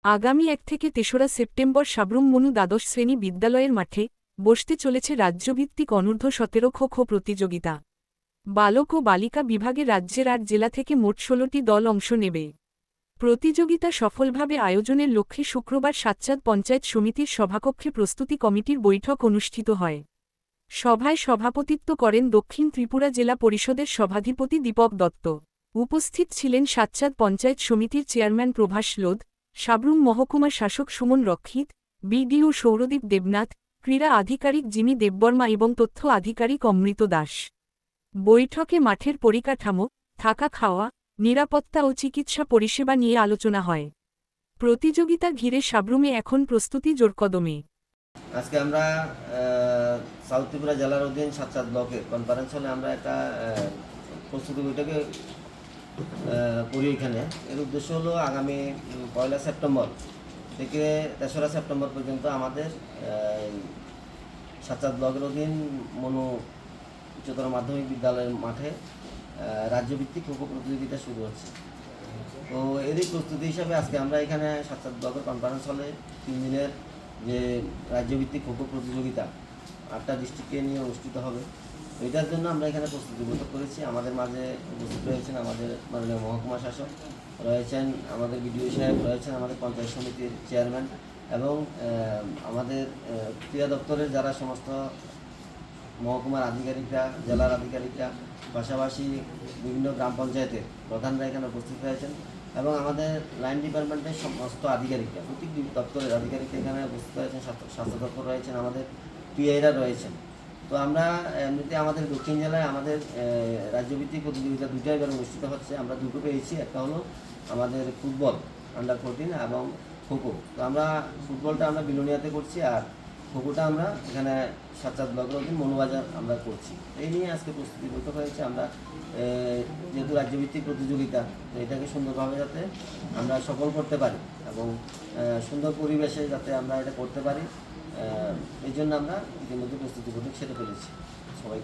আগামী 1 থেকে 3রা সেপ্টেম্বর সাবরুম মনু দ্বাদশ শ্রেণী বিদ্যালয়ের মাঠে বসতে চলেছে রাজ্যভিত্তিক অনূর্ধ্ব 17 খো-খো প্রতিযোগিতা। বালক ও বালিকা বিভাগে রাজ্যের 8 জেলা থেকে মোট 16টি দল অংশ নেবে। প্রতিযোগিতা সফলভাবে আয়োজনের লক্ষ্যে শুক্রবার সাচ্চাদ পঞ্চায়েত সমিতির সভাকক্ষে প্রস্তুতি কমিটির বৈঠক অনুষ্ঠিত হয়। সভায় সভাপতিত্ব করেন দক্ষিণ ত্রিপুরা জেলা পরিষদের সভাধিপতি দীপক দত্ত। উপস্থিত ছিলেন সাচ্চাদ পঞ্চায়েত সমিতির চেয়ারম্যান প্রভাস লোধ, সাবরুম মহকুমা শাসক সুমন রক্ষিত, বিডিও সৌরদীপ দেবনাথ, ক্রীড়া আধিকারিক জিমি দেববর্মা এবং তথ্য আধিকারিক অমৃত দাস। বৈঠকে মাঠের পরিকাঠামো, থাকা খাওয়া, নিরাপত্তা ও চিকিৎসা পরিষেবা নিয়ে আলোচনা হয়। প্রতিযোগিতা ঘিরে সাবরুমে এখন প্রস্তুতি জোরকদমে। আজকে আমরা সাউথ ত্রিপুরা জেলার অধীন সাচ্চাদ ব্লকের কনফারেন্স হলে আমরা একটা প্রস্তুতি বৈঠকে করি। এখানে এর উদ্দেশ্য হলো আগামী 1 সেপ্টেম্বর থেকে 3রা সেপ্টেম্বর পর্যন্ত আমাদের সাচ্চাদ ব্লকের অধীন মনু উচ্চতর মাধ্যমিক বিদ্যালয়ের মাঠে রাজ্যভিত্তিক খো-খো প্রতিযোগিতা শুরু হচ্ছে। তো এরই প্রস্তুতি হিসাবে আজকে আমরা এখানে সাচ্চাদ ব্লকের কনফারেন্স হলে 3 দিনের যে রাজ্যভিত্তিক খো-খো প্রতিযোগিতা 8টা ডিস্ট্রিক্টকে নিয়ে অনুষ্ঠিত হবে, এটার জন্য আমরা এখানে প্রস্তুতি বৈঠক করেছি। আমাদের মাঝে উপস্থিত রয়েছেন আমাদের মাননীয় মহকুমা শাসক, রয়েছেন আমাদের বিডিও সাহেব, রয়েছেন আমাদের পঞ্চায়েত সমিতির চেয়ারম্যান এবং আমাদের ক্রীড়া দপ্তরের যারা সমস্ত মহকুমার আধিকারিকরা, জেলার আধিকারিকরা, পাশাপাশি বিভিন্ন গ্রাম পঞ্চায়েতের প্রধানরা এখানে উপস্থিত হয়েছেন এবং আমাদের লাইন ডিপার্টমেন্টের সমস্ত আধিকারিকরা, প্রতিটি দপ্তরের আধিকারিকরা এখানে উপস্থিত হয়েছেন। স্বাস্থ্য দপ্তর রয়েছেন, আমাদের পিআইরা রয়েছেন। তো আমরা এমনিতে আমাদের দক্ষিণ জেলায় আমাদের রাজ্যভিত্তিক প্রতিযোগিতা 2টা এবার অনুষ্ঠিত হচ্ছে। আমরা 2টো পেয়েছি, একটা হলো আমাদের ফুটবল আন্ডার 14 এবং খো-খো। তো আমরা ফুটবলটা আমরা বিলোনিয়াতে করছি আর খো-খোটা আমরা এখানে সাচ্চাদ ব্লকের অধীন মনুবাজার আমরা করছি। এই নিয়ে আজকে প্রস্তুতি বৈঠক হয়েছে। আমরা যেহেতু রাজ্যভিত্তিক প্রতিযোগিতা, তো এটাকে সুন্দরভাবে যাতে আমরা সফল করতে পারি এবং সুন্দর পরিবেশে যাতে আমরা এটা করতে পারি, এই জন্য আমরা ইতিমধ্যে প্রস্তুতি বৈঠক সেরে ফেলেছি। সবাইকে